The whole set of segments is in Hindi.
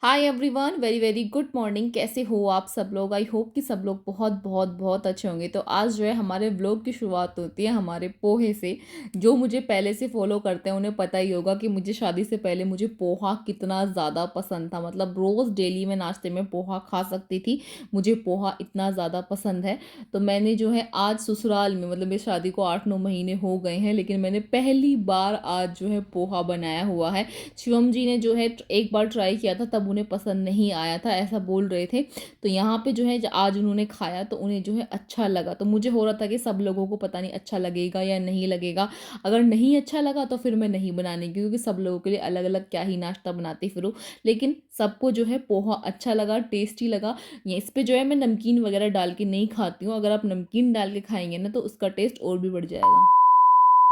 Hi everyone, very very good morning. कैसे हो आप सब लोग? आई होप कि सब लोग बहुत बहुत बहुत अच्छे होंगे। तो आज जो है हमारे व्लॉग की शुरुआत होती है हमारे पोहे से। जो मुझे पहले से फॉलो करते हैं उन्हें पता ही होगा कि मुझे शादी से पहले मुझे पोहा कितना ज़्यादा पसंद था। मतलब रोज़ डेली मैं नाश्ते में पोहा खा सकती थी। मुझे पोहा इतना ज़्यादा पसंद है। तो मैंने जो है आज ससुराल में, मतलब मेरी शादी को 8-9 महीने हो गए हैं, लेकिन मैंने पहली बार आज जो है पोहा बनाया हुआ है। शिवम जी ने जो है एक बार ट्राई किया था, तब उन्हें पसंद नहीं आया था, ऐसा बोल रहे थे। तो यहाँ पे जो है आज उन्होंने खाया तो उन्हें जो है अच्छा लगा। तो मुझे हो रहा था कि सब लोगों को पता नहीं अच्छा लगेगा या नहीं लगेगा। अगर नहीं अच्छा लगा तो फिर मैं नहीं बनाने की, क्योंकि सब लोगों के लिए अलग अलग क्या ही नाश्ता बनाती फिरूँ। लेकिन सबको जो है पोहा अच्छा लगा, टेस्टी लगा। ये इस पे जो है मैं नमकीन वगैरह डाल के नहीं खाती हूँ। अगर आप नमकीन डाल के खाएंगे ना तो उसका टेस्ट और भी बढ़ जाएगा।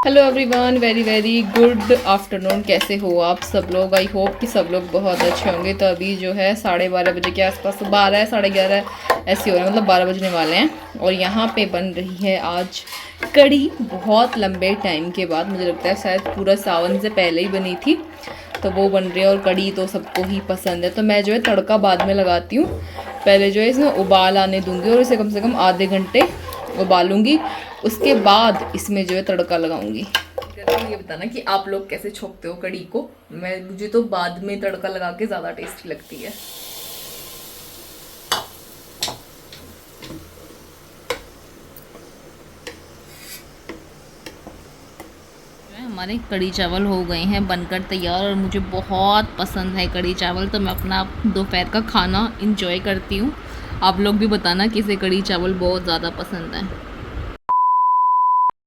Hello everyone, very very good afternoon. कैसे हो आप सब लोग? आई होप कि सब लोग बहुत अच्छे होंगे। तो अभी जो है 12:30 बजे के आसपास, 12 11:30 ऐसे हो रहे हैं, मतलब 12 बजने वाले हैं। और यहाँ पे बन रही है आज कढ़ी, बहुत लंबे टाइम के बाद। मुझे लगता है शायद पूरा सावन से पहले ही बनी थी, तो वो बन रही है। और कढ़ी तो सबको ही पसंद है। तो मैं जो है तड़का बाद में लगाती हूँ, पहले जो है इसमें उबाल आने दूंगी और इसे कम से कम आधे घंटे उबालूंगी। उसके बाद इसमें जो है तड़का लगाऊंगी। ये बताना कि आप लोग कैसे छोंकते हो कढ़ी को। मुझे तो बाद में तड़का लगा के ज़्यादा टेस्टी लगती है। हमारे कढ़ी चावल हो गए हैं बनकर तैयार, और मुझे बहुत पसंद है कढ़ी चावल। तो मैं अपना दोपहर का खाना इंजॉय करती हूँ। आप लोग भी बताना किसे कढ़ी चावल बहुत ज़्यादा पसंद है।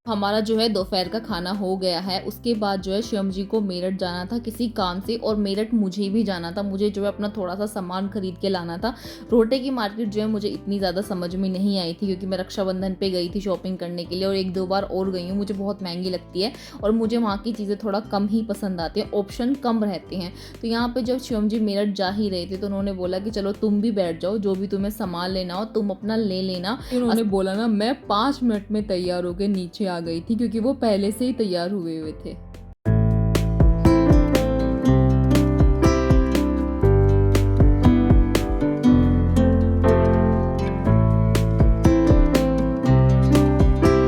हमारा जो है दोपहर का खाना हो गया है। उसके बाद जो है शिवम जी को मेरठ जाना था किसी काम से, और मेरठ मुझे भी जाना था। मुझे जो है अपना थोड़ा सा सामान खरीद के लाना था। रोटे की मार्केट जो है मुझे इतनी ज़्यादा समझ में नहीं आई थी, क्योंकि मैं रक्षाबंधन पे गई थी शॉपिंग करने के लिए, और 1-2 बार और गई हूँ। मुझे बहुत महंगी लगती है और मुझे वहाँ की चीज़ें थोड़ा कम ही पसंद आती हैं, ऑप्शन कम रहते हैं। तो यहाँ पर जब शिवम जी मेरठ जा ही रहे थे तो उन्होंने बोला कि चलो तुम भी बैठ जाओ, जो भी तुम्हें सामान लेना हो तुम अपना ले लेना। उन्होंने बोला ना, मैं 5 मिनट में तैयार होकर नीचे आ गई थी, क्योंकि वो पहले से ही तैयार हुए हुए थे।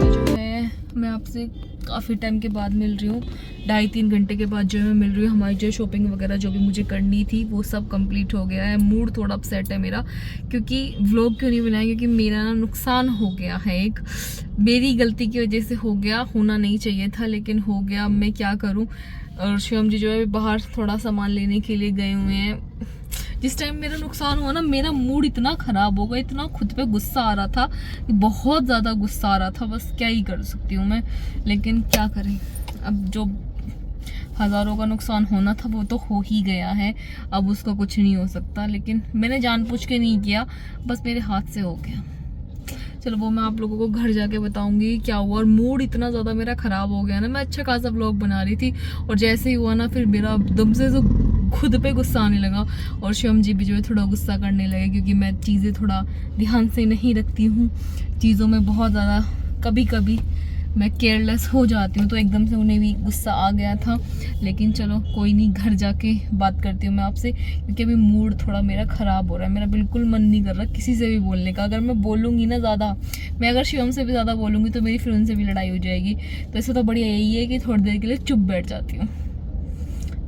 जो है मैं आपसे काफ़ी टाइम के बाद मिल रही हूँ, 2.5-3 घंटे के बाद जो है मैं मिल रही हूँ। हमारी जो शॉपिंग वगैरह जो भी मुझे करनी थी वो सब कंप्लीट हो गया है। मूड थोड़ा अपसेट है मेरा, क्योंकि व्लॉग क्यों नहीं बनाया, क्योंकि मेरा ना नुकसान हो गया है। एक मेरी गलती की वजह से हो गया, होना नहीं चाहिए था लेकिन हो गया। अब मैं क्या करूँ। और शिवम जी जो है बाहर थोड़ा सामान लेने के लिए गए हुए हैं। जिस टाइम मेरा नुकसान हुआ ना, मेरा मूड इतना ख़राब हो गया, इतना खुद पे गुस्सा आ रहा था, बहुत ज़्यादा गुस्सा आ रहा था। बस क्या ही कर सकती हूँ मैं, लेकिन क्या करें। अब जो हज़ारों का नुकसान होना था वो तो हो ही गया है, अब उसका कुछ नहीं हो सकता। लेकिन मैंने जानबूझ के नहीं किया, बस मेरे हाथ से हो गया। चलो वो मैं आप लोगों को घर जाके बताऊंगी क्या हुआ। और मूड इतना ज़्यादा मेरा ख़राब हो गया ना, मैं अच्छा खासा व्लॉग बना रही थी और जैसे ही हुआ ना, फिर मेरा दम से तो खुद पे गुस्सा आने लगा। और शिवम जी भी जो है थोड़ा गुस्सा करने लगे, क्योंकि मैं चीज़ें थोड़ा ध्यान से नहीं रखती हूँ। चीज़ों में बहुत ज़्यादा कभी कभी मैं केयरलेस हो जाती हूँ, तो एकदम से उन्हें भी गुस्सा आ गया था। लेकिन चलो कोई नहीं, घर जाके बात करती हूँ मैं आपसे, क्योंकि अभी मूड थोड़ा मेरा ख़राब हो रहा है। मेरा बिल्कुल मन नहीं कर रहा किसी से भी बोलने का। अगर मैं बोलूँगी ना ज़्यादा, मैं अगर शिवम से भी ज़्यादा बोलूँगी तो मेरी फिर उनसे भी लड़ाई हो जाएगी। तो इससे तो बढ़िया यही है कि थोड़ी देर के लिए चुप बैठ जाती हूँ।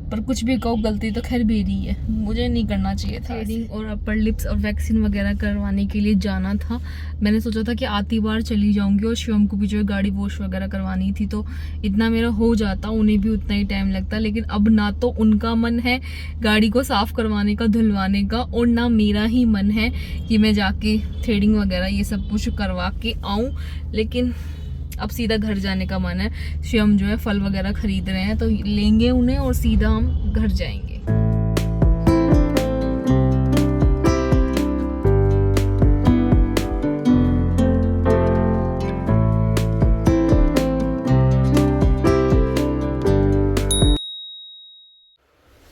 पर कुछ भी कहो, गलती तो खैर मेरी है, मुझे नहीं करना चाहिए था। थ्रेडिंग और अपर लिप्स और वैक्सीन वगैरह करवाने के लिए जाना था। मैंने सोचा था कि आती बार चली जाऊंगी, और शिवम को भी जो है गाड़ी वॉश वगैरह करवानी थी, तो इतना मेरा हो जाता, उन्हें भी उतना ही टाइम लगता। लेकिन अब ना तो उनका मन है गाड़ी को साफ करवाने का, धुलवाने का, और ना मेरा ही मन है कि मैं जाके थ्रेडिंग वगैरह ये सब कुछ करवा के आऊँ। लेकिन अब सीधा घर जाने का मन है। शिवम जो है फल वगैरह खरीद रहे हैं, तो लेंगे उन्हें और सीधा हम घर जाएंगे।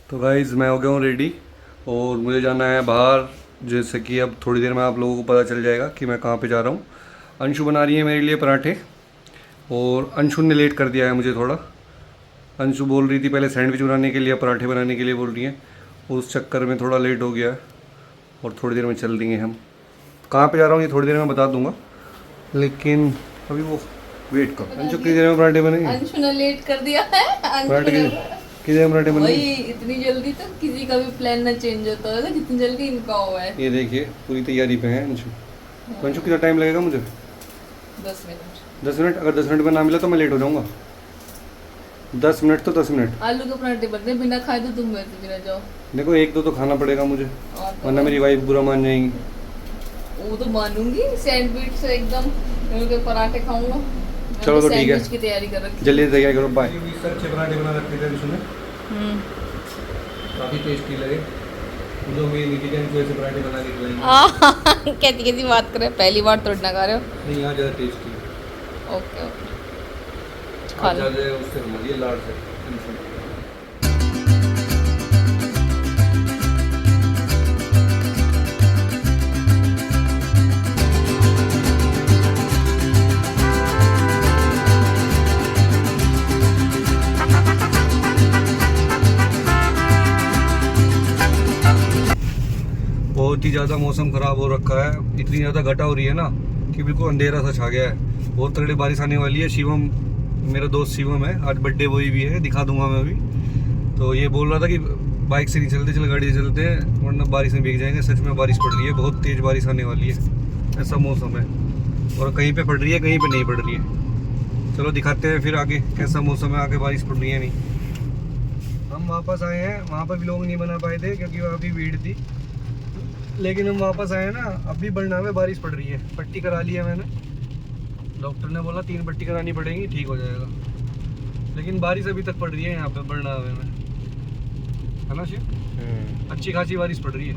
तो गाइज़ मैं हो गया हूँ रेडी, और मुझे जाना है बाहर। जैसे कि अब थोड़ी देर में आप लोगों को पता चल जाएगा कि मैं कहाँ पे जा रहा हूँ। अंशु बना रही है मेरे लिए पराठे, और अंशु ने लेट कर दिया है मुझे थोड़ा। अंशु बोल रही थी पहले सैंडविच बनाने के लिए, पराठे बनाने के लिए बोल रही है। उस चक्कर में थोड़ा लेट हो गया और थोड़ी देर में चल देंगे हम। कहाँ पे जा रहा हूँ ये थोड़ी देर में बता दूंगा, लेकिन अभी वो वेट करो। अंशु कितनी देर में पराठे बनेंगे? अंशु ने लेट कर दिया है। पराठे कितनी देर में पराठे बनेंगे? वही इतनी जल्दी तो किसी का भी प्लान ना चेंज होता है, जितनी जल्दी इनका हुआ है। ये देखिए पूरी तैयारी पे है अंशु। तो अंशु कितना टाइम लगेगा मुझे? 10 मिनट। 10 मिनट? अगर 10 मिनट में ना मिला तो मैं लेट हो जाऊँगा। 10 मिनट तो 10 मिनट। आलू के पराठे बनते बिना खाए तो तुम वैसे भी रह जाओ। देखो एक दो तो खाना पड़ेगा मुझे, और तो वरना मेरी वाइफ बुरा मान जाएंगी। वो तो मानूंगी, सैंडविच से एकदम के पराठे खाऊंगा। चलो तो ठीक है, सैंडविच की तैयारी कर रखी। जल्दी तैयारी करो। बाय। अच्छे पराठे बना रखे थे अंशु ने, काफ़ी टेस्टी लगे। मुझे उम्मीद नहीं थी कि अंशु ऐसे पराठे बना के खिलाएंगे। कैसी कैसी बात कर रहे हो, पहली बार तोड़ना खा रहे हो। नहीं यहाँ ज़्यादा टेस्टी है। ओके खा लो। उससे हमारी लाड़ से अंशु। बहुत ही ज़्यादा मौसम ख़राब हो रखा है, इतनी ज़्यादा घटा हो रही है ना कि बिल्कुल अंधेरा सा छा गया है। बहुत तगड़ी बारिश आने वाली है। शिवम, मेरा दोस्त शिवम है, आज बर्थडे वही भी है, दिखा दूंगा मैं अभी। तो ये बोल रहा था कि बाइक से नहीं चलते, चल गाड़ी से चलते हैं वरना बारिश में भीग जाएंगे। सच में बारिश पड़ रही है, बहुत तेज़ बारिश आने वाली है, ऐसा मौसम है। और कहीं पे पड़ रही है, कहीं पे नहीं पड़ रही है। चलो दिखाते हैं फिर आगे कैसा मौसम है, आगे बारिश पड़ रही है नहीं। हम वापस आए हैं, वहाँ पर भी लोग नहीं बना पाए थे क्योंकि वहाँ भी भीड़ थी, लेकिन हम वापस आए ना, अब भी बरना में बारिश पड़ रही है। पट्टी करा ली है मैंने, डॉक्टर ने बोला 3 पट्टी करानी पड़ेगी, ठीक हो जाएगा। लेकिन बारिश अभी तक पड़ रही है यहाँ पे बरनावे में, है ना शिव? अच्छी खासी बारिश पड़ रही है।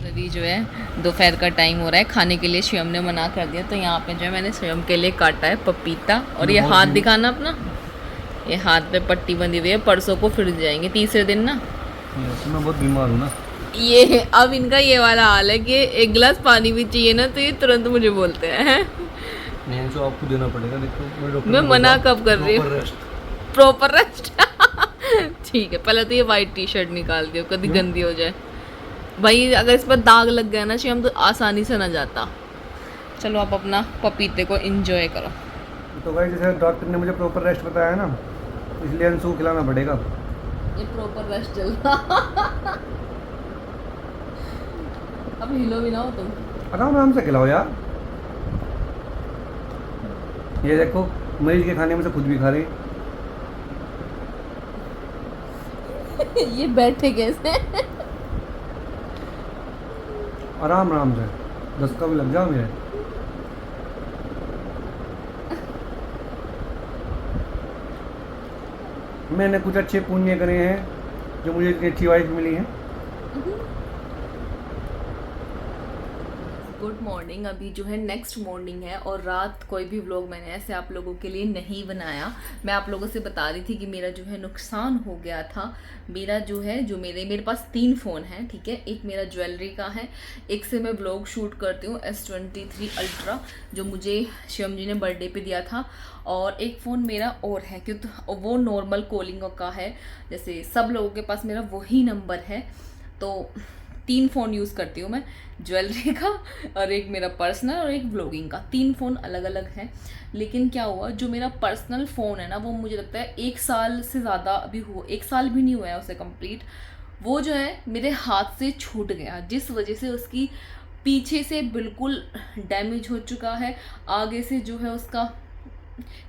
अभी जो है दोपहर का टाइम हो रहा है, खाने के लिए शिवम ने मना कर दिया, तो यहाँ पे जो है मैंने शिवम के लिए काटा है पपीता। और ये हाथ दिखाना अपना, ये हाथ पे पट्टी बंधी हुई है, परसों को फिर जाएंगे, तीसरे दिन ना। मैं बहुत बीमार हूँ ना। ये अब इनका ये वाला हाल है कि एक गिलास पानी भी चाहिए ना तो ये तुरंत मुझे बोलते हैं। नहीं तो आपको देना पड़ेगा। देखो मैं मना कब कर रही हूँ? Proper rest. ठीक है, पहले तो ये वाइट टी शर्ट निकाल दियो, कभी गंदी हो जाए भाई। अगर इस पर दाग लग गया ना शिवम तो आसानी से ना जाता। चलो आप अपना पपीते को एंजॉय करो। तो भाई जैसे डॉक्टर ने मुझे प्रॉपर रेस्ट बताया ना, इसलिए अंशु को खिलाना पड़ेगा। ये प्रॉपर रेस्ट चल रहा। अब हिलो भी ना हो तुम। आराम से खिलाओ यार। ये देखो मरीज के खाने में से खुद भी खा रहे हैं। ये बैठे कैसे? आराम से 10 का भी लग जाओ मेरे। मैंने कुछ अच्छे पुण्य करे हैं जो मुझे इतनी अच्छी वाइफ मिली है। Good morning. अभी जो है नेक्स्ट मॉर्निंग है और रात कोई भी व्लॉग मैंने ऐसे आप लोगों के लिए नहीं बनाया। मैं आप लोगों से बता रही थी कि मेरा जो है नुकसान हो गया था। मेरा जो है मेरे पास 3 फ़ोन हैं, ठीक है। एक मेरा ज्वेलरी का है, एक से मैं व्लॉग शूट करती हूँ S23 अल्ट्रा जो मुझे शिवम जी ने बर्थडे पे दिया था, और एक फ़ोन मेरा और है क्योंकि वो नॉर्मल कॉलिंग का है, जैसे सब लोगों के पास मेरा वही नंबर है। तो 3 फ़ोन यूज़ करती हूँ मैं, ज्वेलरी का और एक मेरा पर्सनल और एक व्लॉगिंग का। 3 फ़ोन अलग अलग हैं। लेकिन क्या हुआ, जो मेरा पर्सनल फ़ोन है ना वो मुझे लगता है 1 साल से ज़्यादा अभी 1 साल भी नहीं हुआ है उसे कंप्लीट। वो जो है मेरे हाथ से छूट गया, जिस वजह से उसकी पीछे से बिल्कुल डैमेज हो चुका है, आगे से जो है उसका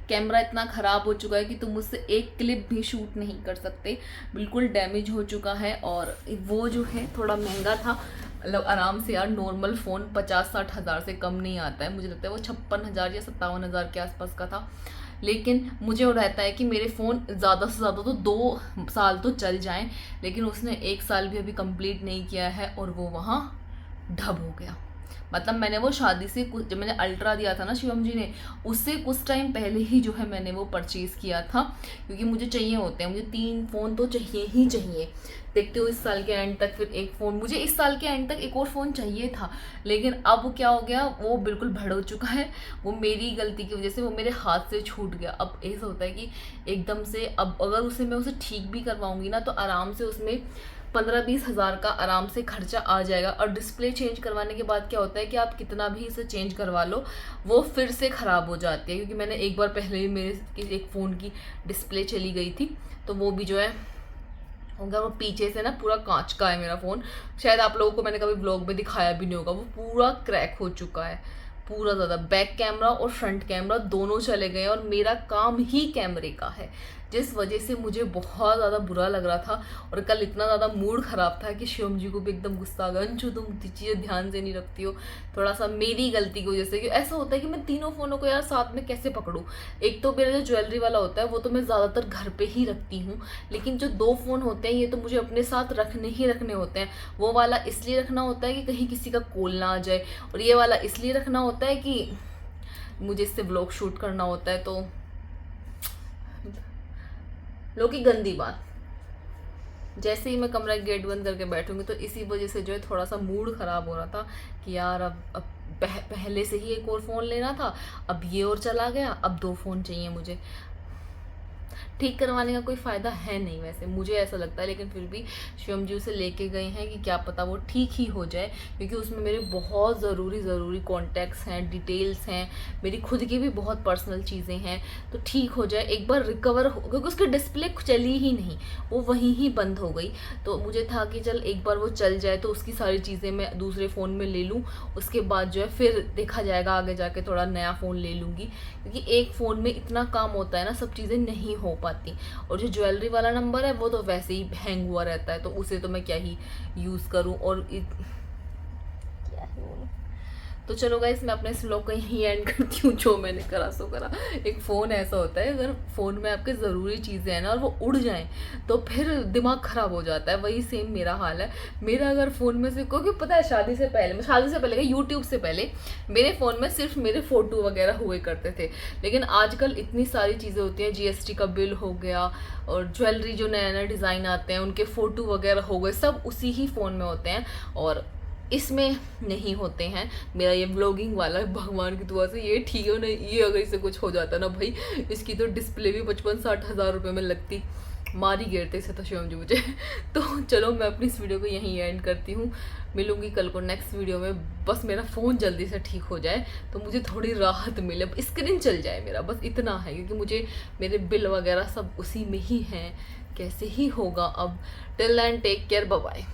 कैमरा इतना ख़राब हो चुका है कि तुम उससे एक क्लिप भी शूट नहीं कर सकते, बिल्कुल डैमेज हो चुका है। और वो जो है थोड़ा महंगा था, मतलब आराम से यार नॉर्मल फ़ोन 50-60 हज़ार से कम नहीं आता है, मुझे लगता है वो 56,000 या 57,000 के आसपास का था। लेकिन मुझे वो रहता है कि मेरे फ़ोन ज़्यादा से ज़्यादा तो 2 साल तो चल जाएं, लेकिन उसने 1 साल भी अभी कंप्लीट नहीं किया है और वो वहाँ ढब हो गया। मतलब मैंने वो शादी से कुछ, जब मैंने अल्ट्रा दिया था ना शिवम जी ने, उससे कुछ टाइम पहले ही जो है मैंने वो परचेज़ किया था, क्योंकि मुझे चाहिए होते हैं, मुझे 3 फ़ोन तो चाहिए ही चाहिए। देखते हो इस साल के एंड तक फिर एक फ़ोन, मुझे इस साल के एंड तक एक और फ़ोन चाहिए था, लेकिन अब क्या हो गया, वो बिल्कुल भड़ हो चुका है। वो मेरी गलती की वजह से वो मेरे हाथ से छूट गया। अब ऐसा होता है कि एकदम से, अब अगर मैं उसे ठीक भी करवाऊंगी ना, तो आराम से उसमें 15-20 हज़ार का आराम से खर्चा आ जाएगा। और डिस्प्ले चेंज करवाने के बाद क्या होता है कि आप कितना भी इसे चेंज करवा लो, वो फिर से ख़राब हो जाती है। क्योंकि मैंने एक बार पहले भी मेरे एक फ़ोन की डिस्प्ले चली गई थी, तो वो भी जो है होगा, वो पीछे से ना पूरा कांच का है मेरा फ़ोन। शायद आप लोगों को मैंने कभी ब्लॉग में दिखाया भी नहीं होगा, वो पूरा क्रैक हो चुका है, पूरा ज़्यादा। बैक कैमरा और फ्रंट कैमरा दोनों चले गए, और मेरा काम ही कैमरे का है, जिस वजह से मुझे बहुत ज़्यादा बुरा लग रहा था। और कल इतना ज़्यादा मूड ख़राब था कि शिवम जी को भी एकदम गुस्सा आ गया, अंशु तुम चीज़ें ध्यान से नहीं रखती हो। थोड़ा सा मेरी गलती की वजह से, कि ऐसा होता है कि मैं तीनों फ़ोनों को यार साथ में कैसे पकड़ूँ। एक तो मेरा जो ज्वेलरी वाला होता है वो तो मैं ज़्यादातर घर पे ही रखती हूँ, लेकिन जो 2 फ़ोन होते हैं ये तो मुझे अपने साथ रखने ही रखने होते हैं। वो वाला इसलिए रखना होता है कि कहीं किसी का कॉल ना आ जाए, और ये वाला इसलिए रखना होता है कि मुझे इससे व्लॉग शूट करना होता है। तो लो की गंदी बात, जैसे ही मैं कमरा गेट बंद करके बैठूंगी, तो इसी वजह से जो है थोड़ा सा मूड ख़राब हो रहा था कि यार अब पहले से ही एक और फ़ोन लेना था, अब ये और चला गया, अब 2 फ़ोन चाहिए मुझे। ठीक करवाने का कोई फ़ायदा है नहीं वैसे, मुझे ऐसा लगता है, लेकिन फिर भी शिवम जी उसे लेके गए हैं कि क्या पता वो ठीक ही हो जाए, क्योंकि उसमें मेरे बहुत ज़रूरी कॉन्टैक्ट्स हैं, डिटेल्स हैं, मेरी खुद की भी बहुत पर्सनल चीज़ें हैं, तो ठीक हो जाए, एक बार रिकवर हो, क्योंकि उसकी डिस्प्ले चली ही नहीं, वो वहीं ही बंद हो गई। तो मुझे था कि चल एक बार वो चल जाए तो उसकी सारी चीज़ें मैं दूसरे फ़ोन में ले लूँ, उसके बाद जो है फिर देखा जाएगा, आगे जाके थोड़ा नया फ़ोन ले लूँगी, क्योंकि एक फ़ोन में इतना काम होता है ना, सब चीज़ें नहीं हो पाती। और जो ज्वेलरी वाला नंबर है वो तो वैसे ही हैंग हुआ रहता है, तो उसे तो मैं क्या ही यूज़ करूँ। और क्या ही बोलूं। तो चलो गाइस, मैं अपने इस व्लॉग को यहीं एंड करती हूँ। जो मैंने करा सो करा। एक फ़ोन ऐसा होता है, अगर फ़ोन में आपके ज़रूरी चीज़ें हैं ना और वो उड़ जाएं तो फिर दिमाग ख़राब हो जाता है। वही सेम मेरा हाल है। मेरा अगर फ़ोन में से, क्योंकि पता है शादी से पहले यूट्यूब से पहले मेरे फ़ोन में सिर्फ मेरे फ़ोटो वगैरह हुए करते थे, लेकिन आजकल इतनी सारी चीज़ें होती हैं, GST का बिल हो गया, और ज्वेलरी जो नया नया डिज़ाइन आते हैं उनके फ़ोटो वगैरह हो गए, सब उसी ही फ़ोन में होते हैं, और इसमें नहीं होते हैं। मेरा ये व्लॉगिंग वाला भगवान की दुआ से ये ठीक है, नहीं ये अगर इससे कुछ हो जाता ना भाई, इसकी तो डिस्प्ले भी 55-60 हज़ार रुपये में लगती, मार ही गिरते इसे तो शिवम जी मुझे। तो चलो मैं अपनी इस वीडियो को यहीं एंड करती हूँ, मिलूंगी कल को नेक्स्ट वीडियो में। बस मेरा फ़ोन जल्दी से ठीक हो जाए तो मुझे थोड़ी राहत मिले, स्क्रीन चल जाए मेरा, बस इतना है, क्योंकि मुझे मेरे बिल वगैरह सब उसी में ही हैं, कैसे ही होगा अब। Till then take care, bye bye.